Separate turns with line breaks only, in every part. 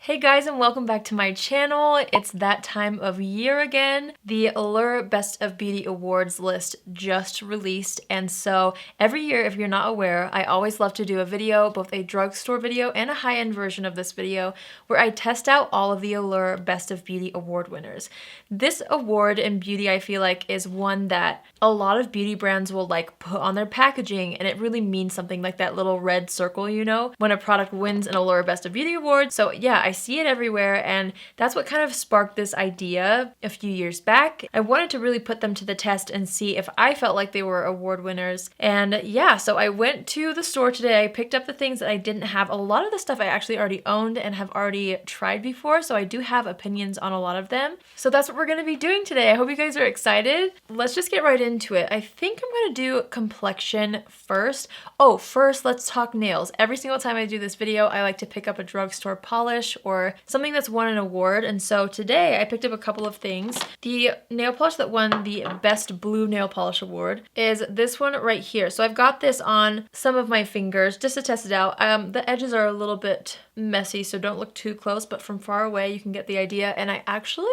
Hey guys, and welcome back to my channel. It's that time of year again. The Allure Best of Beauty Awards list just released, and so every year, if you're not aware, I always love to do a video, both a drugstore video and a high-end version of this video, where I test out all of the Allure Best of Beauty Award winners. This award in beauty, I feel like, is one that a lot of beauty brands will like put on their packaging, and it really means something, like that little red circle, you know, when a product wins an Allure Best of Beauty Award. So yeah, I see it everywhere, and that's what kind of sparked this idea a few years back. I wanted to really put them to the test and see if I felt like they were award winners. And yeah, so I went to the store today. I picked up the things that I didn't have. A lot of the stuff I actually already owned and have already tried before, so I do have opinions on a lot of them. So that's what we're gonna be doing today. I hope you guys are excited. Let's just get right into it. I think I'm gonna do Complexion first. Oh, first let's talk nails. Every single time I do this video, I like to pick up a drugstore polish or something that's won an award, and so today I picked up a couple of things. The nail polish that won the Best Blue Nail Polish Award is this one right here. So I've got this on some of my fingers just to test it out. The edges are a little bit messy, so don't look too close, but from far away you can get the idea, and I actually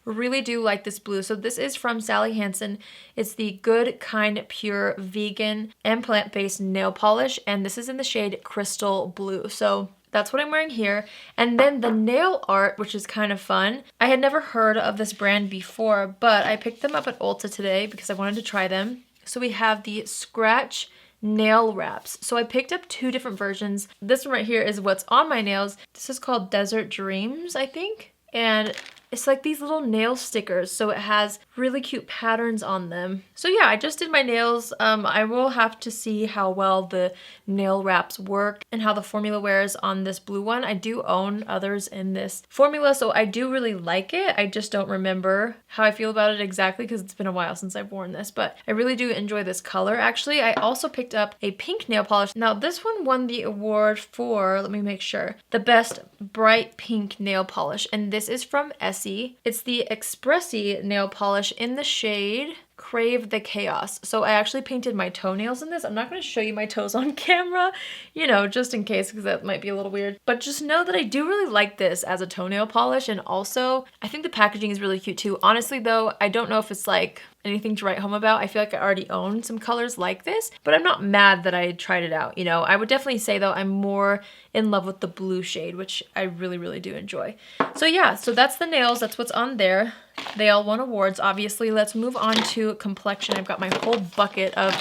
really do like this blue. So this is from Sally Hansen. It's the Good Kind Pure Vegan and Plant-Based Nail Polish, and this is in the shade Crystal Blue. So that's what I'm wearing here. And then the nail art, which is kind of fun. I had never heard of this brand before, but I picked them up at Ulta today because I wanted to try them. So we have the Scratch nail wraps. So I picked up two different versions. This one right here is what's on my nails. This is called Desert Dreams, I think. And it's like these little nail stickers, so it has really cute patterns on them. So yeah, I just did my nails. I will have to see how well the nail wraps work and how the formula wears on this blue one. I do own others in this formula, so I do really like it. I just don't remember how I feel about it exactly because it's been a while since I've worn this, but I really do enjoy this color. Actually, I also picked up a pink nail polish. Now this one won the award for, let me make sure, the Best Bright Pink Nail Polish, and this is from Essie. It's the Expressi nail polish in the shade Crave the Chaos. So I actually painted my toenails in this. I'm not going to show you my toes on camera, you know, just in case, because that might be a little weird. But just know that I do really like this as a toenail polish, and also I think the packaging is really cute too. Honestly though, I don't know if it's like anything to write home about. I feel like I already own some colors like this, but I'm not mad that I tried it out, you know. I would definitely say though I'm more in love with the blue shade, which I really do enjoy. So yeah, so that's the nails, that's what's on there. They all won awards, obviously. Let's move on to Complexion. I've got my whole bucket of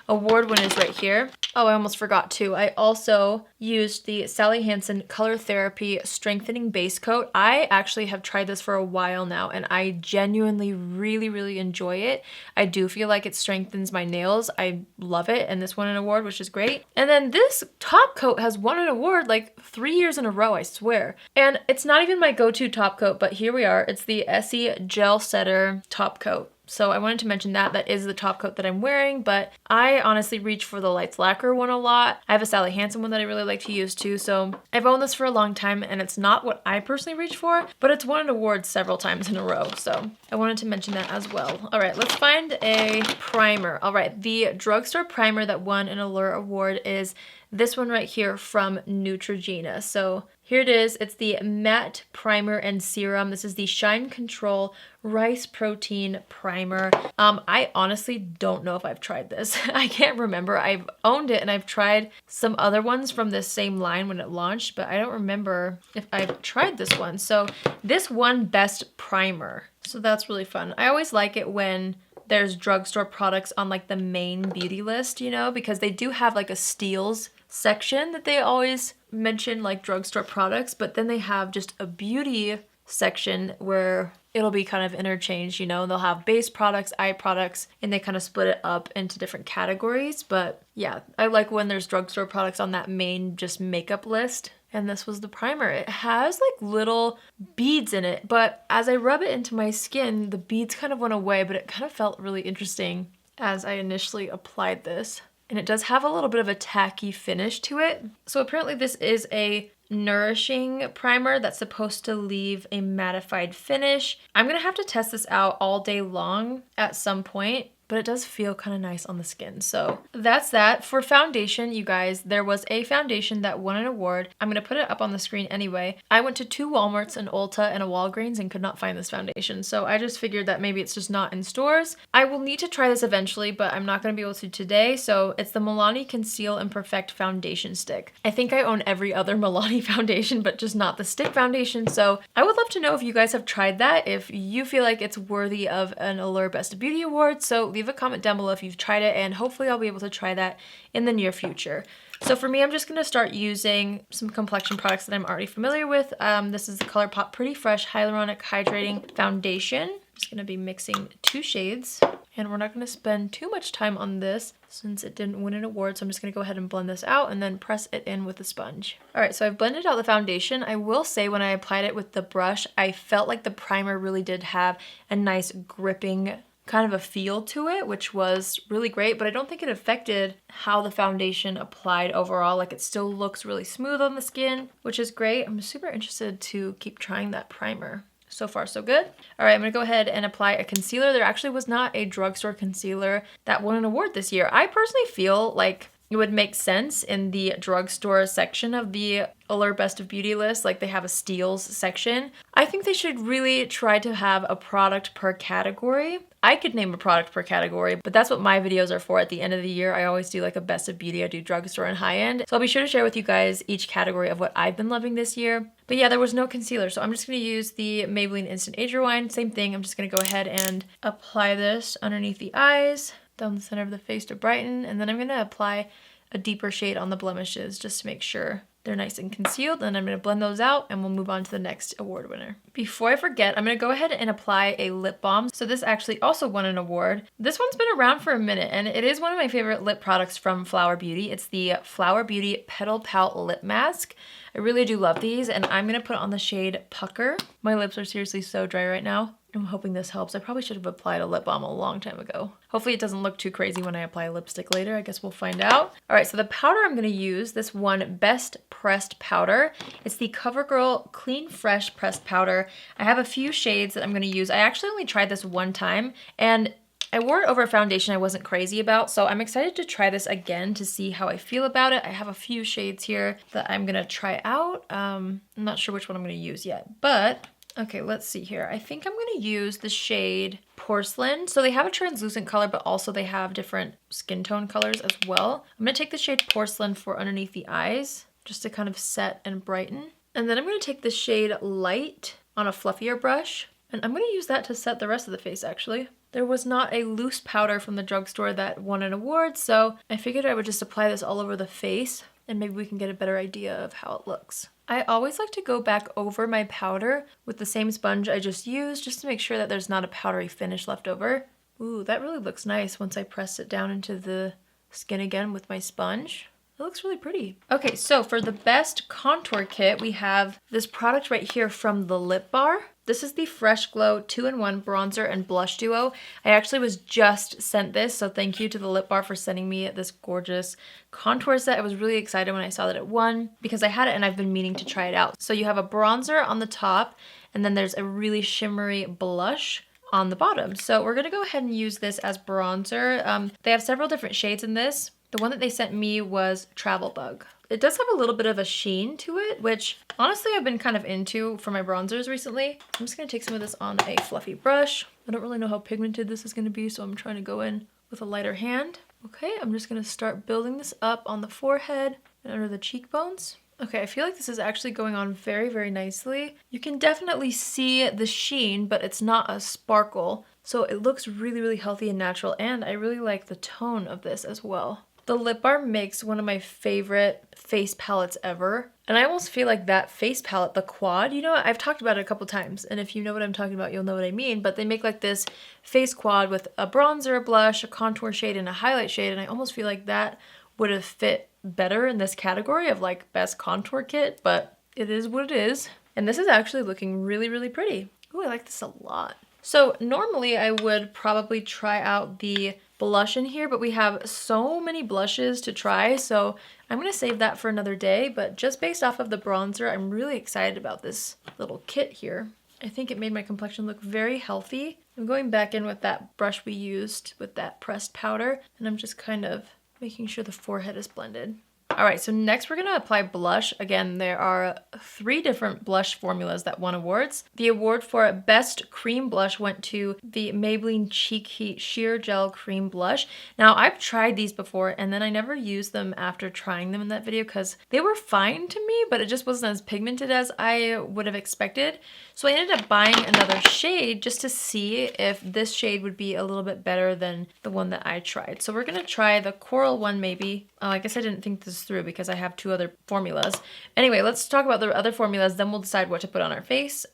award winners right here. Oh, I almost forgot too. I also used the Sally Hansen Color Therapy Strengthening Base Coat. I actually have tried this for a while now, and I genuinely really enjoy it. I do feel like it strengthens my nails. I love it, and this won an award, which is great. And then this top coat has won an award like 3 years in a row, I swear. And it's not even my go-to top coat, but here we are. It's the Essie Gel Setter top coat. So I wanted to mention that. That is the top coat that I'm wearing, but I honestly reach for the Lights Lacquer one a lot. I have a Sally Hansen one that I really like to use too, so I've owned this for a long time, and it's not what I personally reach for, but it's won an award several times in a row, so I wanted to mention that as well. All right, let's find a primer. All right, the drugstore primer that won an Allure award is this one right here from Neutrogena. So here it is. It's the Matte Primer and Serum. This is the Shine Control Rice Protein Primer. I honestly don't know if I've tried this. I can't remember. I've owned it and I've tried some other ones from this same line when it launched, but I don't remember if I've tried this one. So this won Best Primer. So that's really fun. I always like it when there's drugstore products on like the main beauty list, you know, because they do have like a steals section that they always mention, like drugstore products, but then they have just a beauty section where it'll be kind of interchanged, you know. They'll have base products, eye products, and they kind of split it up into different categories. But yeah, I like when there's drugstore products on that main just makeup list. And this was the primer. It has like little beads in it, but as I rub it into my skin, the beads kind of went away, but it kind of felt really interesting as I initially applied this. And it does have a little bit of a tacky finish to it. So apparently this is a nourishing primer that's supposed to leave a mattified finish. I'm gonna have to test this out all day long at some point, but it does feel kind of nice on the skin. So that's that. For foundation, you guys, there was a foundation that won an award. I'm going to put it up on the screen anyway. I went to 2 Walmarts, an Ulta, and a Walgreens and could not find this foundation. So I just figured that maybe it's just not in stores. I will need to try this eventually, but I'm not going to be able to today. So it's the Milani Conceal and Perfect Foundation Stick. I think I own every other Milani foundation, but just not the stick foundation. So I would love to know if you guys have tried that, if you feel like it's worthy of an Allure Best of Beauty award. So leave a comment down below if you've tried it, and hopefully I'll be able to try that in the near future. So for me, I'm just going to start using some Complexion products that I'm already familiar with. This is the ColourPop Pretty Fresh Hyaluronic Hydrating Foundation. I'm just going to be mixing 2 shades, and we're not going to spend too much time on this since it didn't win an award. So I'm just going to go ahead and blend this out and then press it in with a sponge. All right, so I've blended out the foundation. I will say when I applied it with the brush, I felt like the primer really did have a nice gripping kind of a feel to it, which was really great, but I don't think it affected how the foundation applied overall. Like, it still looks really smooth on the skin, which is great. I'm super interested to keep trying that primer. So far, so good. All right, I'm gonna go ahead and apply a concealer. There actually was not a drugstore concealer that won an award this year. I personally feel like it would make sense in the drugstore section of the Allure Best of Beauty list. Like, they have a steals section. I think they should really try to have a product per category. I could name a product per category, but that's what my videos are for at the end of the year. I always do like a best of beauty. I do drugstore and high end. So I'll be sure to share with you guys each category of what I've been loving this year. But yeah, there was no concealer. So I'm just going to use the Maybelline Instant Age Rewind. Same thing. I'm just going to go ahead and apply this underneath the eyes, down the center of the face to brighten. And then I'm going to apply a deeper shade on the blemishes just to make sure they're nice and concealed. And I'm going to blend those out and we'll move on to the next award winner. Before I forget, I'm going to go ahead and apply a lip balm. So this actually also won an award. This one's been around for a minute and it is one of my favorite lip products from Flower Beauty. It's the Flower Beauty Petal Pout Lip Mask. I really do love these, and I'm going to put on the shade Pucker. My lips are seriously so dry right now. I'm hoping this helps. I probably should have applied a lip balm a long time ago. Hopefully it doesn't look too crazy when I apply lipstick later. I guess we'll find out. All right, so the powder I'm going to use, this one Best Pressed Powder. It's the CoverGirl Clean Fresh Pressed Powder. I have a few shades that I'm going to use. I actually only tried this one time, and I wore it over a foundation I wasn't crazy about, so I'm excited to try this again to see how I feel about it. I have a few shades here that I'm going to try out. I'm not sure which one I'm going to use yet, but okay, let's see here. I think I'm going to use the shade Porcelain. So they have a translucent color, but also they have different skin tone colors as well. I'm going to take the shade Porcelain for underneath the eyes, just to kind of set and brighten. And then I'm going to take the shade Light on a fluffier brush, and I'm going to use that to set the rest of the face actually. There was not a loose powder from the drugstore that won an award, so I figured I would just apply this all over the face and maybe we can get a better idea of how it looks. I always like to go back over my powder with the same sponge I just used, just to make sure that there's not a powdery finish left over. Ooh, that really looks nice once I press it down into the skin again with my sponge. It looks really pretty. Okay, so for the best contour kit, we have this product right here from the Lip Bar. This is the Fresh Glow 2-in-1 Bronzer and Blush Duo. I actually was just sent this, so thank you to the Lip Bar for sending me this gorgeous contour set. I was really excited when I saw that it won because I had it and I've been meaning to try it out. So you have a bronzer on the top, and then there's a really shimmery blush on the bottom. So we're gonna go ahead and use this as bronzer. They have several different shades in this. The one that they sent me was Travel Bug. It does have a little bit of a sheen to it, which honestly I've been kind of into for my bronzers recently. I'm just gonna take some of this on a fluffy brush. I don't really know how pigmented this is gonna be, so I'm trying to go in with a lighter hand. Okay, I'm just gonna start building this up on the forehead and under the cheekbones. Okay, I feel like this is actually going on very, very nicely. You can definitely see the sheen, but it's not a sparkle. So it looks really, really healthy and natural, and I really like the tone of this as well. The Lip Bar makes one of my favorite face palettes ever. And I almost feel like that face palette, the quad, you know, I've talked about it a couple times. And if you know what I'm talking about, you'll know what I mean. But they make like this face quad with a bronzer, a blush, a contour shade, and a highlight shade. And I almost feel like that would have fit better in this category of like best contour kit. But it is what it is. And this is actually looking really, really pretty. Ooh, I like this a lot. So normally I would probably try out the blush in here, but we have so many blushes to try, so I'm gonna save that for another day. But just based off of the bronzer, I'm really excited about this little kit here. I think it made my complexion look very healthy. I'm going back in with that brush we used with that pressed powder, and I'm just kind of making sure the forehead is blended. All right, so next we're gonna apply blush. Again, there are 3 different blush formulas that won awards. The award for Best Cream Blush went to the Maybelline Cheek Heat Sheer Gel Cream Blush. Now, I've tried these before, and then I never used them after trying them in that video because they were fine to me, but it just wasn't as pigmented as I would have expected. So I ended up buying another shade just to see if this shade would be a little bit better than the one that I tried. So we're gonna try the coral one maybe. Oh, I guess I didn't think this through because I have 2 other formulas. Anyway, let's talk about the other formulas, then we'll decide what to put on our face.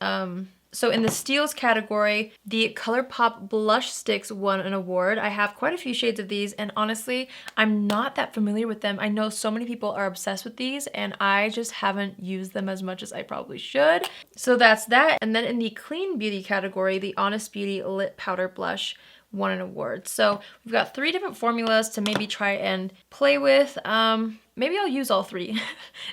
So in the steals category, the ColourPop blush sticks won an award. I have quite a few shades of these, and honestly, I'm not that familiar with them. I know so many people are obsessed with these, and I just haven't used them as much as I probably should. So that's that. And then in the clean beauty category, the Honest Beauty Lit Powder Blush won an award. So we've got 3 different formulas to maybe try and play with. Maybe I'll use all 3.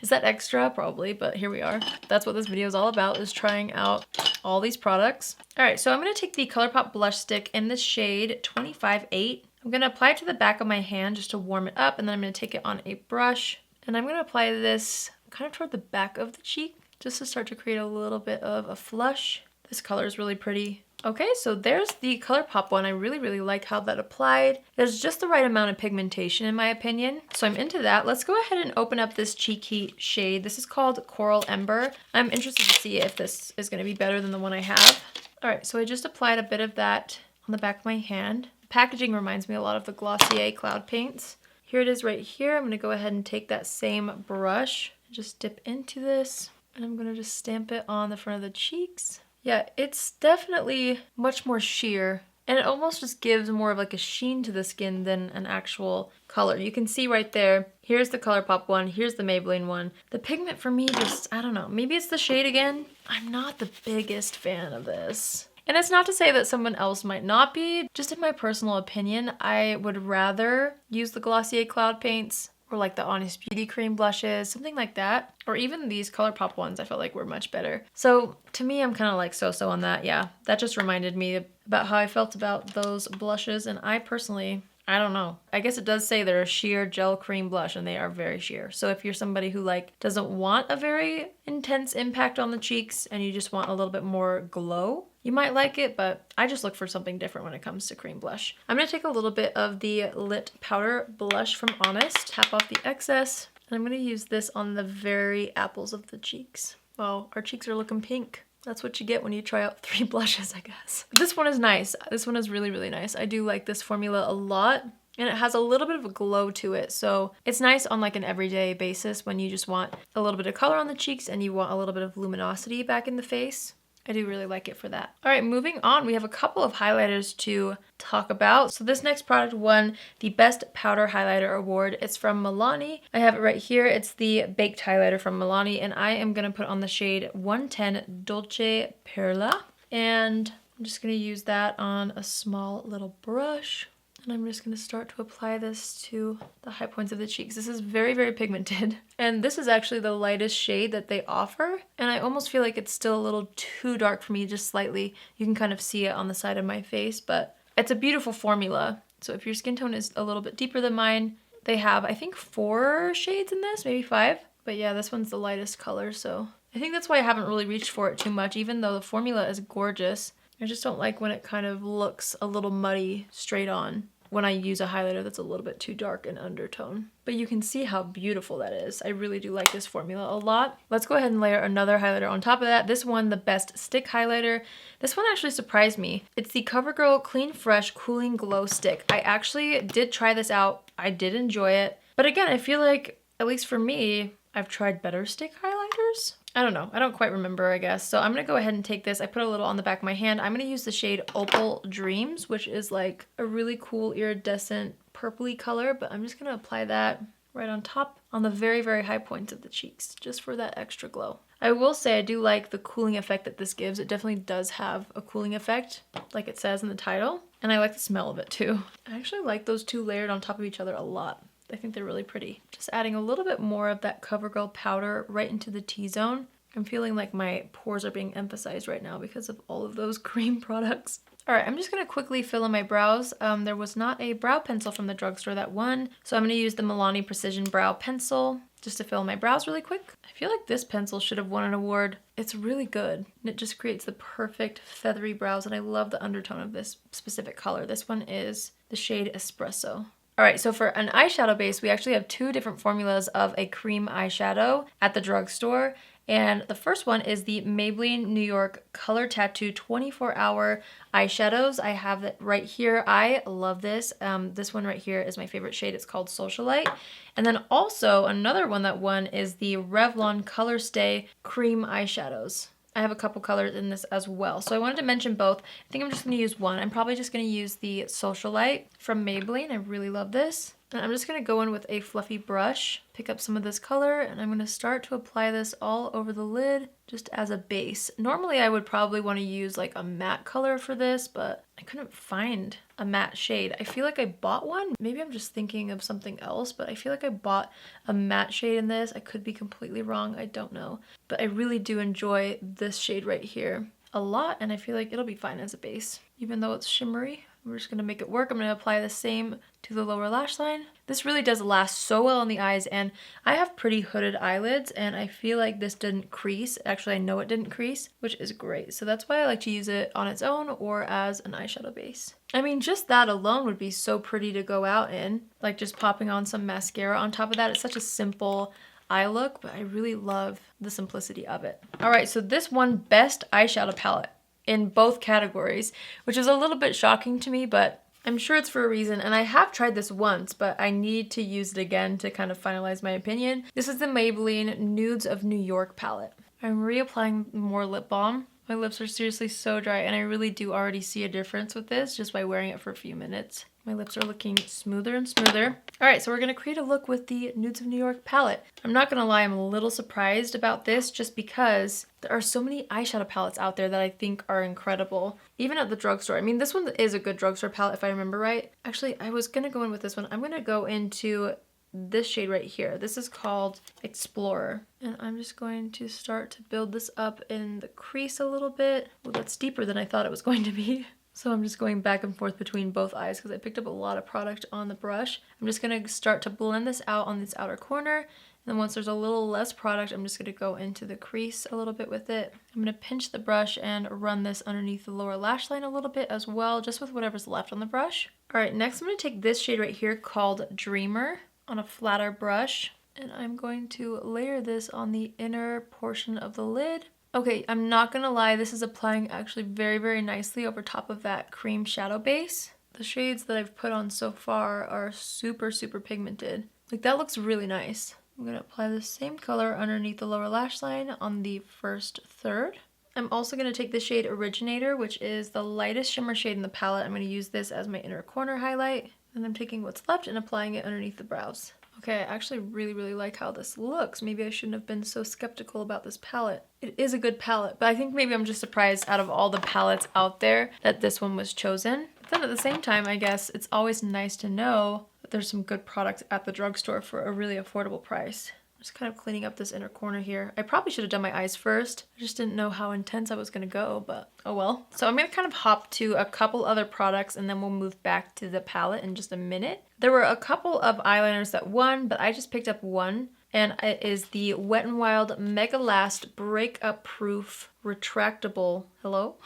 Is that extra? Probably, but here we are. That's what this video is all about, is trying out all these products. All right, so I'm gonna take the ColourPop blush stick in the shade 25-8. I'm gonna apply it to the back of my hand just to warm it up, and then I'm gonna take it on a brush, and I'm gonna apply this kind of toward the back of the cheek, just to start to create a little bit of a flush. This color is really pretty. Okay, so there's the ColourPop one. I really, really like how that applied. There's just the right amount of pigmentation in my opinion. So I'm into that. Let's go ahead and open up this Cheek Heat shade. This is called Coral Ember. I'm interested to see if this is gonna be better than the one I have. All right, so I just applied a bit of that on the back of my hand. The packaging reminds me a lot of the Glossier Cloud Paints. Here it is right here. I'm gonna go ahead and take that same brush, just dip into this, and I'm gonna just stamp it on the front of the cheeks. Yeah, it's definitely much more sheer, and it almost just gives more of like a sheen to the skin than an actual color. You can see right there, here's the ColourPop one, here's the Maybelline one. The pigment for me just, I don't know, maybe it's the shade again. I'm not the biggest fan of this. And it's not to say that someone else might not be, just in my personal opinion, I would rather use the Glossier Cloud Paints or like the Honest Beauty cream blushes, something like that. Or even these ColourPop ones I felt like were much better. So to me, I'm kind of like so-so on that. Yeah, that just reminded me about how I felt about those blushes. And I personally, I don't know. I guess it does say they're a sheer gel cream blush and they are very sheer. So if you're somebody who like doesn't want a very intense impact on the cheeks and you just want a little bit more glow, you might like it, but I just look for something different when it comes to cream blush. I'm gonna take a little bit of the Lit Powder Blush from Honest, tap off the excess, and I'm gonna use this on the very apples of the cheeks. Wow, our cheeks are looking pink. That's what you get when you try out 3 blushes, I guess. This one is nice. This one is really, really nice. I do like this formula a lot, and it has a little bit of a glow to it. So it's nice on like an everyday basis when you just want a little bit of color on the cheeks and you want a little bit of luminosity back in the face. I do really like it for that. All right, moving on, we have a couple of highlighters to talk about. So this next product won the Best Powder Highlighter Award. It's from Milani. I have it right here. It's the Baked Highlighter from Milani, and I am gonna put on the shade 110 Dolce Perla. And I'm just gonna use that on a small little brush. And I'm just gonna start to apply this to the high points of the cheeks. This is very, very pigmented. And this is actually the lightest shade that they offer. And I almost feel like it's still a little too dark for me, just slightly. You can kind of see it on the side of my face, but it's a beautiful formula. So if your skin tone is a little bit deeper than mine, they have, I think, 4 shades in this, maybe 5. But yeah, this one's the lightest color, so I think that's why I haven't really reached for it too much, even though the formula is gorgeous. I just don't like when it kind of looks a little muddy straight on when I use a highlighter that's a little bit too dark in undertone. But you can see how beautiful that is. I really do like this formula a lot. Let's go ahead and layer another highlighter on top of that. This one, the Best Stick Highlighter. This one actually surprised me. It's the CoverGirl Clean Fresh Cooling Glow Stick. I actually did try this out. I did enjoy it. But again, I feel like, at least for me, I've tried better stick highlighters. I don't know. I don't quite remember, I guess. So I'm going to go ahead and take this. I put a little on the back of my hand. I'm going to use the shade Opal Dreams, which is like a really cool iridescent purpley color. But I'm just going to apply that right on top on the very, very high points of the cheeks, just for that extra glow. I will say I do like the cooling effect that this gives. It definitely does have a cooling effect, like it says in the title. And I like the smell of it too. I actually like those 2 layered on top of each other a lot. I think they're really pretty. Just adding a little bit more of that CoverGirl powder right into the T-zone. I'm feeling like my pores are being emphasized right now because of all of those cream products. All right, I'm just gonna quickly fill in my brows. There was not a brow pencil from the drugstore that won, so I'm gonna use the Milani Precision Brow Pencil just to fill in my brows really quick. I feel like this pencil should have won an award. It's really good, and it just creates the perfect feathery brows, and I love the undertone of this specific color. This one is the shade Espresso. All right, so for an eyeshadow base, we actually have two different formulas of a cream eyeshadow at the drugstore. And the first one is the Maybelline New York Color Tattoo 24-hour eyeshadows. I have it right here. I love this. This one right here is my favorite shade. It's called Socialite. And then also another one that won is the Revlon Color Stay Cream Eyeshadows. I have a couple colors in this as well. So I wanted to mention both. I think I'm just gonna use one. I'm probably just gonna use the Socialite from Maybelline. I really love this. And I'm just gonna go in with a fluffy brush, pick up some of this color, and I'm gonna start to apply this all over the lid just as a base. Normally I would probably wanna use like a matte color for this, but I couldn't find a matte shade. I feel like I bought one. Maybe I'm just thinking of something else, but I feel like I bought a matte shade in this. I could be completely wrong, I don't know. But I really do enjoy this shade right here a lot, and I feel like it'll be fine as a base, even though it's shimmery. We're just gonna make it work. I'm gonna apply the same to the lower lash line. This really does last so well on the eyes, and I have pretty hooded eyelids, and I feel like this didn't crease. Actually, I know it didn't crease, which is great. So that's why I like to use it on its own or as an eyeshadow base. I mean, just that alone would be so pretty to go out in, like just popping on some mascara on top of that. It's such a simple eye look, but I really love the simplicity of it. All right, so this won Best Eyeshadow Palette in both categories, which is a little bit shocking to me, but I'm sure it's for a reason. And I have tried this once, but I need to use it again to kind of finalize my opinion. This is the Maybelline Nudes of New York palette. I'm reapplying more lip balm. My lips are seriously so dry, and I really do already see a difference with this just by wearing it for a few minutes. My lips are looking smoother and smoother. All right, so we're gonna create a look with the Nudes of New York palette. I'm not gonna lie, I'm a little surprised about this just because there are so many eyeshadow palettes out there that I think are incredible, even at the drugstore. I mean, this one is a good drugstore palette if I remember right. Actually, I was gonna go in with this one. I'm gonna go into this shade right here. This is called Explorer. And I'm just going to start to build this up in the crease a little bit. Well, that's deeper than I thought it was going to be. So I'm just going back and forth between both eyes because I picked up a lot of product on the brush. I'm just gonna start to blend this out on this outer corner. And then once there's a little less product, I'm just gonna go into the crease a little bit with it. I'm gonna pinch the brush and run this underneath the lower lash line a little bit as well, just with whatever's left on the brush. All right, next I'm gonna take this shade right here called Dreamer on a flatter brush. And I'm going to layer this on the inner portion of the lid. Okay, I'm not gonna lie, this is applying actually very, very nicely over top of that cream shadow base. The shades that I've put on so far are super, super pigmented. Like, that looks really nice. I'm gonna apply the same color underneath the lower lash line on the first third. I'm also gonna take the shade Originator, which is the lightest shimmer shade in the palette. I'm gonna use this as my inner corner highlight. And I'm taking what's left and applying it underneath the brows. Okay, I actually really, really like how this looks. Maybe I shouldn't have been so skeptical about this palette. It is a good palette, but I think maybe I'm just surprised out of all the palettes out there that this one was chosen. But then at the same time, I guess it's always nice to know that there's some good products at the drugstore for a really affordable price. I'm just kind of cleaning up this inner corner here. I probably should have done my eyes first. I just didn't know how intense I was gonna go, but oh well. So I'm gonna kind of hop to a couple other products and then we'll move back to the palette in just a minute. There were a couple of eyeliners that won, but I just picked up one, and it is the Wet n Wild Mega Last Breakup Proof Retractable, hello?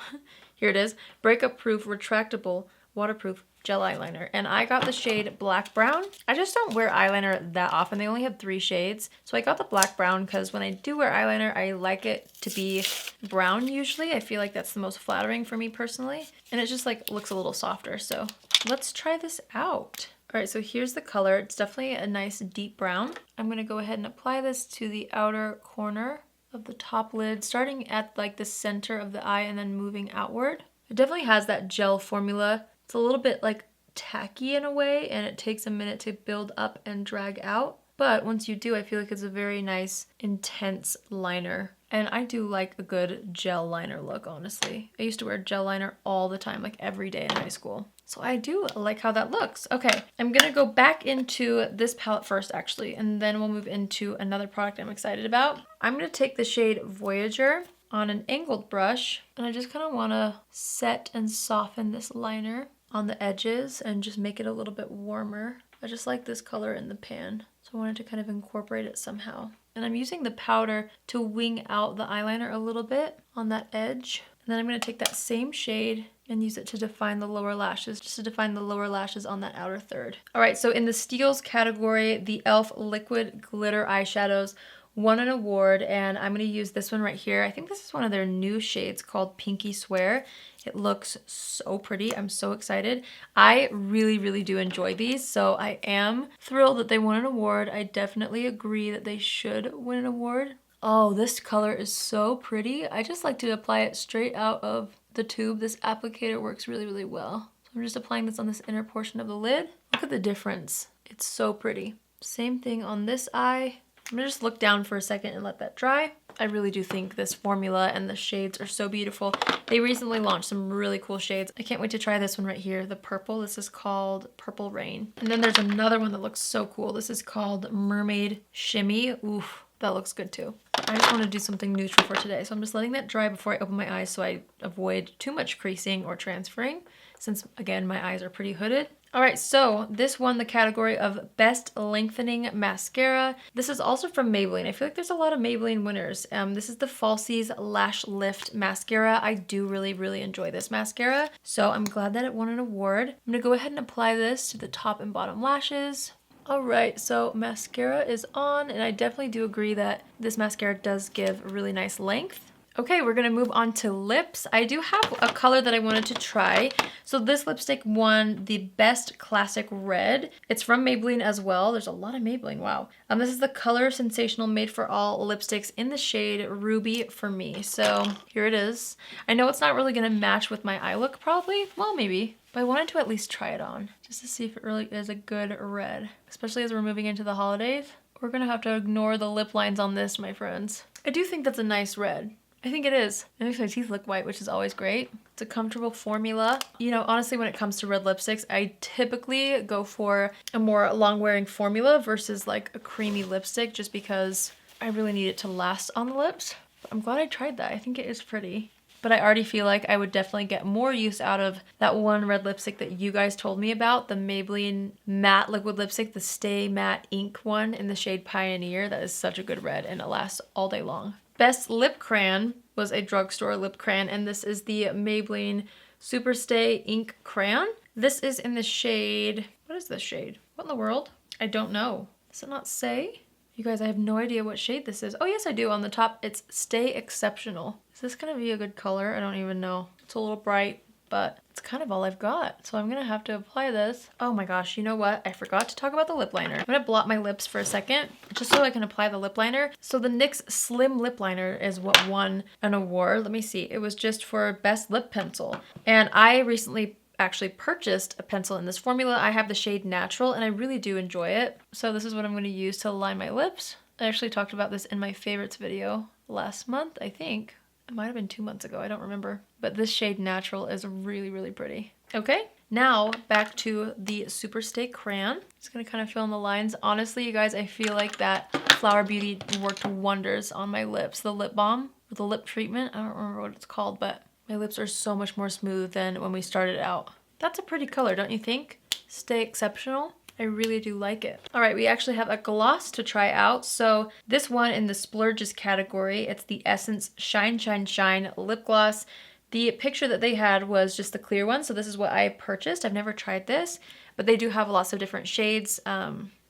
Here it is, Breakup Proof Retractable Waterproof Gel Eyeliner, and I got the shade Black Brown. I just don't wear eyeliner that often. They only have 3 shades, so I got the Black Brown because when I do wear eyeliner, I like it to be brown usually. I feel like that's the most flattering for me personally, and it just like looks a little softer, so let's try this out. All right, so here's the color. It's definitely a nice deep brown. I'm gonna go ahead and apply this to the outer corner of the top lid, starting at like the center of the eye and then moving outward. It definitely has that gel formula. It's a little bit like tacky in a way, and it takes a minute to build up and drag out. But once you do, I feel like it's a very nice, intense liner. And I do like a good gel liner look, honestly. I used to wear gel liner all the time, like every day in high school. So I do like how that looks. Okay, I'm gonna go back into this palette first actually, and then we'll move into another product I'm excited about. I'm gonna take the shade Voyager, on an angled brush, and I just kind of want to set and soften this liner on the edges and just make it a little bit warmer. I just like this color in the pan, so I wanted to kind of incorporate it somehow. And I'm using the powder to wing out the eyeliner a little bit on that edge. And then I'm going to take that same shade and use it to define the lower lashes, just to define the lower lashes on that outer third. All right, so in the steals category, the e.l.f. Liquid Glitter Eyeshadows won an award, and I'm going to use this one right here. I think this is one of their new shades called Pinky Swear. It looks so pretty. I'm so excited. I really, really do enjoy these, so I am thrilled that they won an award. I definitely agree that they should win an award. Oh, this color is so pretty. I just like to apply it straight out of the tube. This applicator works really, really well. So I'm just applying this on this inner portion of the lid. Look at the difference. It's so pretty. Same thing on this eye. I'm gonna just look down for a second and let that dry. I really do think this formula and the shades are so beautiful. They recently launched some really cool shades. I can't wait to try this one right here, the purple. This is called Purple Rain. And then there's another one that looks so cool. This is called Mermaid Shimmy. Oof, that looks good too. I just want to do something neutral for today, so I'm just letting that dry before I open my eyes so I avoid too much creasing or transferring, since again my eyes are pretty hooded. All right, so this won the category of Best Lengthening Mascara. This is also from Maybelline. I feel like there's a lot of Maybelline winners. This is the Falsies Lash Lift Mascara. I do really, really enjoy this mascara, so I'm glad that it won an award. I'm gonna go ahead and apply this to the top and bottom lashes. All right, so mascara is on, and I definitely do agree that this mascara does give really nice length. Okay, we're gonna move on to lips. I do have a color that I wanted to try. So this lipstick won the Best Classic Red. It's from Maybelline as well. There's a lot of Maybelline, wow. This is the Color Sensational Made for All lipsticks in the shade Ruby for Me. So here it is. I know it's not really gonna match with my eye look probably. Well, maybe. But I wanted to at least try it on, just to see if it really is a good red. Especially as we're moving into the holidays. We're gonna have to ignore the lip lines on this, my friends. I do think that's a nice red. I think it is. It makes my teeth look white, which is always great. It's a comfortable formula. You know, honestly, when it comes to red lipsticks, I typically go for a more long-wearing formula versus like a creamy lipstick, just because I really need it to last on the lips. But I'm glad I tried that. I think it is pretty. But I already feel like I would definitely get more use out of that one red lipstick that you guys told me about, the Maybelline matte liquid lipstick, the Stay Matte Ink one in the shade Pioneer. That is such a good red, and it lasts all day long. Best lip crayon was a Drugstore lip crayon, and this is the Maybelline Super Stay Ink Crayon. This is in the shade, what is this shade? What in the world? I don't know. Does it not say? You guys, I have no idea what shade this is. Oh yes, I do. On the top, it's Stay Exceptional. Is this gonna be a good color? I don't even know. It's a little bright, but it's kind of all I've got. So I'm gonna have to apply this. Oh my gosh, you know what? I forgot to talk about the lip liner. I'm gonna blot my lips for a second, just so I can apply the lip liner. So the NYX Slim Lip Liner is what won an award. Let me see. It was just for Best Lip Pencil. And I recently actually purchased a pencil in this formula. I have the shade Natural, and I really do enjoy it. So this is what I'm gonna use to line my lips. I actually talked about this in my favorites video last month, I think. It might have been 2 months ago, I don't remember. But this shade Natural is really, really pretty. Okay, now back to the Super Stay Crayon. Just gonna kind of fill in the lines. Honestly, you guys, I feel like that Flower Beauty worked wonders on my lips. The lip balm, or the lip treatment, I don't remember what it's called, but my lips are so much more smooth than when we started out. That's a pretty color, don't you think? Stay Exceptional. I really do like it. All right, we actually have a gloss to try out. So this one in the splurges category, it's the Essence Shine Shine Shine Lip Gloss. The picture that they had was just the clear one, so this is what I purchased. I've never tried this, but they do have lots of different shades.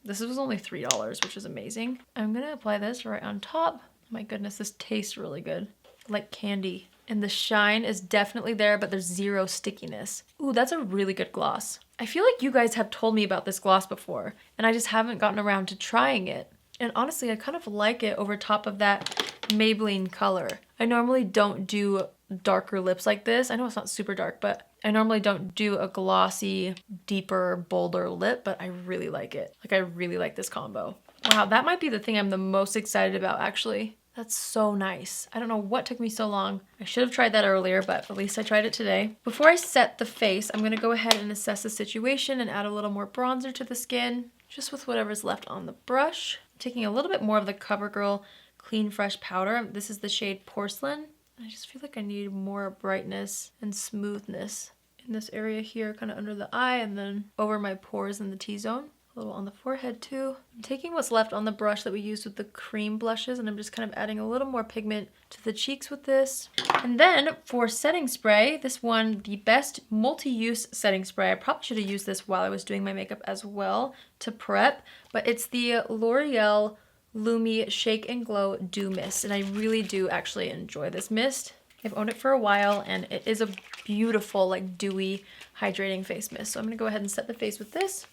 This was only $3, which is amazing. I'm gonna apply this right on top. My goodness, this tastes really good. Like candy. And the shine is definitely there, but there's zero stickiness. Ooh, that's a really good gloss. I feel like you guys have told me about this gloss before, and I just haven't gotten around to trying it. And honestly, I kind of like it over top of that Maybelline color. I normally don't do darker lips like this. I know it's not super dark, but I normally don't do a glossy, deeper, bolder lip, but I really like it. Like, I really like this combo. Wow, that might be the thing I'm the most excited about, actually. That's so nice. I don't know what took me so long. I should have tried that earlier, but at least I tried it today. Before I set the face, I'm gonna go ahead and assess the situation and add a little more bronzer to the skin, just with whatever's left on the brush. I'm taking a little bit more of the CoverGirl Clean Fresh powder. This is the shade Porcelain. I just feel like I need more brightness and smoothness in this area here, kind of under the eye and then over my pores in the T-zone. A little on the forehead too. I'm taking what's left on the brush that we used with the cream blushes and I'm just kind of adding a little more pigment to the cheeks with this. And then for setting spray, this one, the best multi-use setting spray. I probably should have used this while I was doing my makeup as well to prep, but it's the L'Oreal Lumi Shake and Glow Dew Mist. And I really do actually enjoy this mist. I've owned it for a while and it is a beautiful, like dewy, hydrating face mist. So I'm gonna go ahead and set the face with this.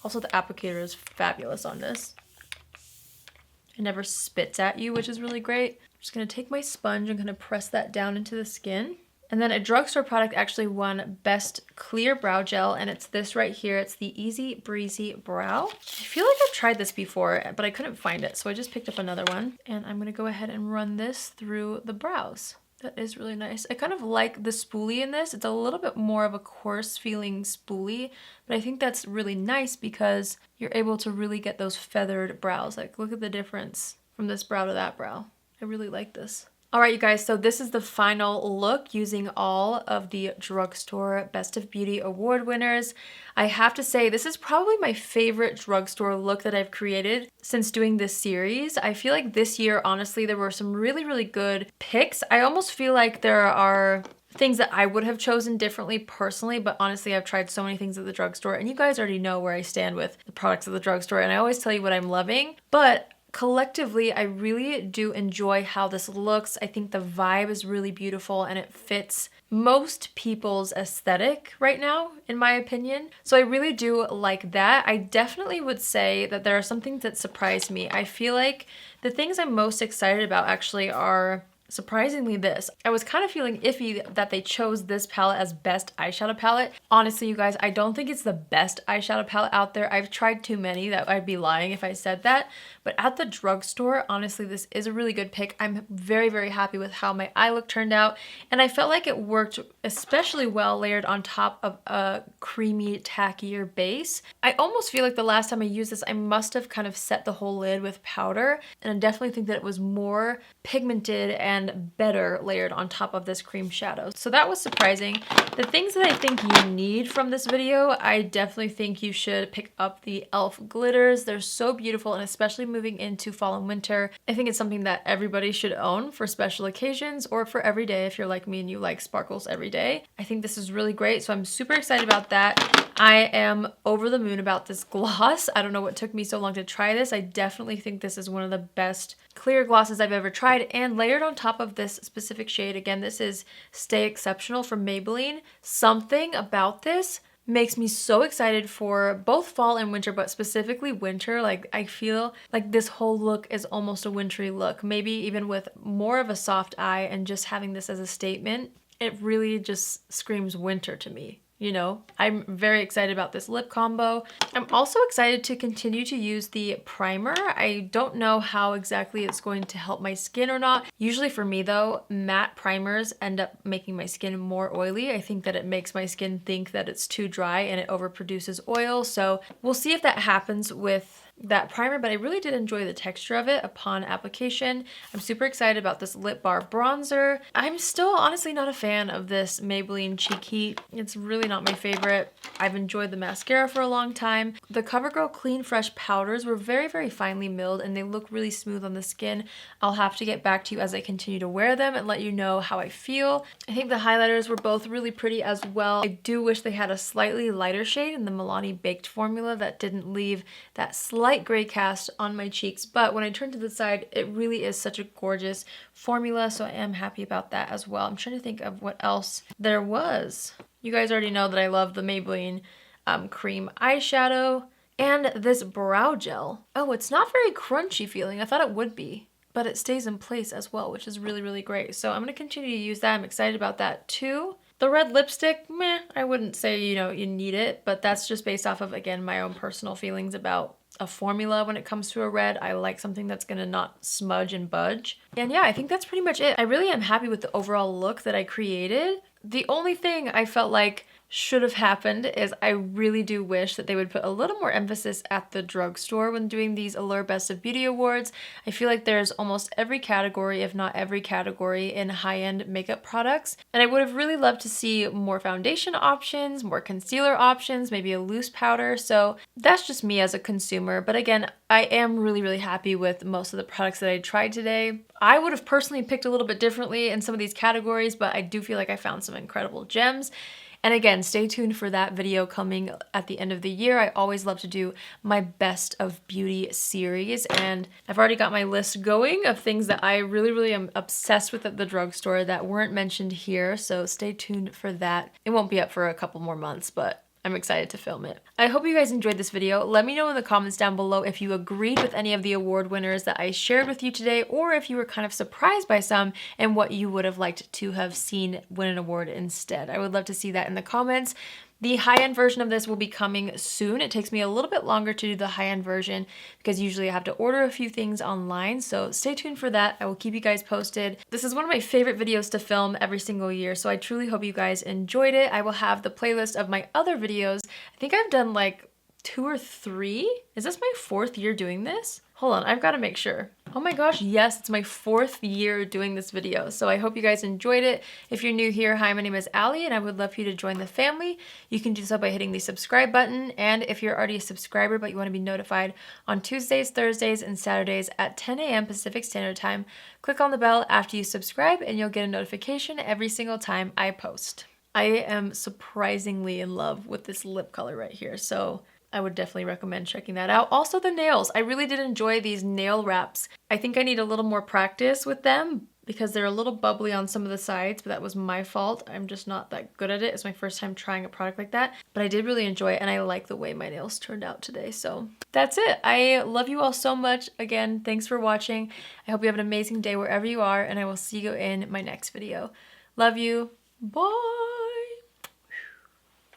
Also, the applicator is fabulous on this. It never spits at you, which is really great. I'm just gonna take my sponge and kind of press that down into the skin. And then a drugstore product actually won Best Clear Brow Gel, and it's this right here. It's the Easy Breezy Brow. I feel like I've tried this before, but I couldn't find it, so I just picked up another one. And I'm gonna go ahead and run this through the brows. That is really nice. I kind of like the spoolie in this. It's a little bit more of a coarse feeling spoolie, but I think that's really nice because you're able to really get those feathered brows. Like, look at the difference from this brow to that brow. I really like this. All right, you guys, so this is the final look using all of the Drugstore Best of Beauty Award winners. I have to say, this is probably my favorite drugstore look that I've created since doing this series. I feel like this year, honestly, there were some really, really good picks. I almost feel like there are things that I would have chosen differently personally, but honestly, I've tried so many things at the drugstore, and you guys already know where I stand with the products at the drugstore, and I always tell you what I'm loving, but collectively, I really do enjoy how this looks. I think the vibe is really beautiful and it fits most people's aesthetic right now, in my opinion. So I really do like that. I definitely would say that there are some things that surprised me. I feel like the things I'm most excited about actually are surprisingly this. I was kind of feeling iffy that they chose this palette as best eyeshadow palette. Honestly, you guys, I don't think it's the best eyeshadow palette out there. I've tried too many that I'd be lying if I said that. But at the drugstore, honestly, this is a really good pick. I'm very, very happy with how my eye look turned out. And I felt like it worked especially well layered on top of a creamy, tackier base. I almost feel like the last time I used this, I must have kind of set the whole lid with powder. And I definitely think that it was more pigmented and better layered on top of this cream shadow. So that was surprising. The things that I think you need from this video, I definitely think you should pick up the e.l.f. glitters. They're so beautiful, and especially moving into fall and winter, I think it's something that everybody should own for special occasions or for every day if you're like me and you like sparkles every day. I think this is really great, so I'm super excited about that. I am over the moon about this gloss. I don't know what took me so long to try this. I definitely think this is one of the best clear glosses I've ever tried, and layered on top of this specific shade, again, this is Stay Exceptional from Maybelline. Something about this makes me so excited for both fall and winter, but specifically winter. Like, I feel like this whole look is almost a wintry look, maybe even with more of a soft eye, and just having this as a statement, it really just screams winter to me. You know, I'm very excited about this lip combo. I'm also excited to continue to use the primer. I don't know how exactly it's going to help my skin or not. Usually for me though, matte primers end up making my skin more oily. I think that it makes my skin think that it's too dry and it overproduces oil. So we'll see if that happens with that primer, but I really did enjoy the texture of it upon application. I'm super excited about this lip bar bronzer. I'm still honestly not a fan of this Maybelline Cheek Heat. It's really not my favorite. I've enjoyed the mascara for a long time. The CoverGirl Clean Fresh powders were very, very finely milled and they look really smooth on the skin. I'll have to get back to you as I continue to wear them and let you know how I feel. I think the highlighters were both really pretty as well. I do wish they had a slightly lighter shade in the Milani Baked formula that didn't leave that slight gray cast on my cheeks, but when I turn to the side, it really is such a gorgeous formula, so I am happy about that as well. I'm trying to think of what else there was. You guys already know that I love the Maybelline cream eyeshadow and this brow gel. Oh, it's not very crunchy feeling. I thought it would be, but it stays in place as well, which is really, really great. So I'm going to continue to use that. I'm excited about that too. The red lipstick, meh, I wouldn't say, you know, you need it, but that's just based off of, again, my own personal feelings about a formula when it comes to a red. I like something that's gonna not smudge and budge. And yeah, I think that's pretty much it. I really am happy with the overall look that I created. The only thing I felt like should have happened is I really do wish that they would put a little more emphasis at the drugstore when doing these Allure Best of Beauty Awards. I feel like there's almost every category, if not every category, in high-end makeup products. And I would have really loved to see more foundation options, more concealer options, maybe a loose powder. So that's just me as a consumer. But again, I am really, really happy with most of the products that I tried today. I would have personally picked a little bit differently in some of these categories, but I do feel like I found some incredible gems. And again, stay tuned for that video coming at the end of the year. I always love to do my best of beauty series, and I've already got my list going of things that I really, really am obsessed with at the drugstore that weren't mentioned here, so stay tuned for that. It won't be up for a couple more months, but I'm excited to film it. I hope you guys enjoyed this video. Let me know in the comments down below if you agreed with any of the award winners that I shared with you today, or if you were kind of surprised by some and what you would have liked to have seen win an award instead. I would love to see that in the comments. The high-end version of this will be coming soon. It takes me a little bit longer to do the high-end version because usually I have to order a few things online, so stay tuned for that. I will keep you guys posted. This is one of my favorite videos to film every single year, so I truly hope you guys enjoyed it. I will have the playlist of my other videos. I think I've done like 2 or 3. Is this my 4th year doing this? Hold on, I've got to make sure. Oh my gosh, yes, it's my 4th year doing this video. So I hope you guys enjoyed it. If you're new here, hi, my name is Allie, and I would love for you to join the family. You can do so by hitting the subscribe button. And if you're already a subscriber, but you want to be notified on Tuesdays, Thursdays, and Saturdays at 10 a.m. Pacific Standard Time, click on the bell after you subscribe, and you'll get a notification every single time I post. I am surprisingly in love with this lip color right here. So I would definitely recommend checking that out. Also the nails. I really did enjoy these nail wraps. I think I need a little more practice with them because they're a little bubbly on some of the sides, but that was my fault. I'm just not that good at it. It's my first time trying a product like that, but I did really enjoy it and I like the way my nails turned out today. So that's it. I love you all so much. Again, thanks for watching. I hope you have an amazing day wherever you are, and I will see you in my next video. Love you. Bye.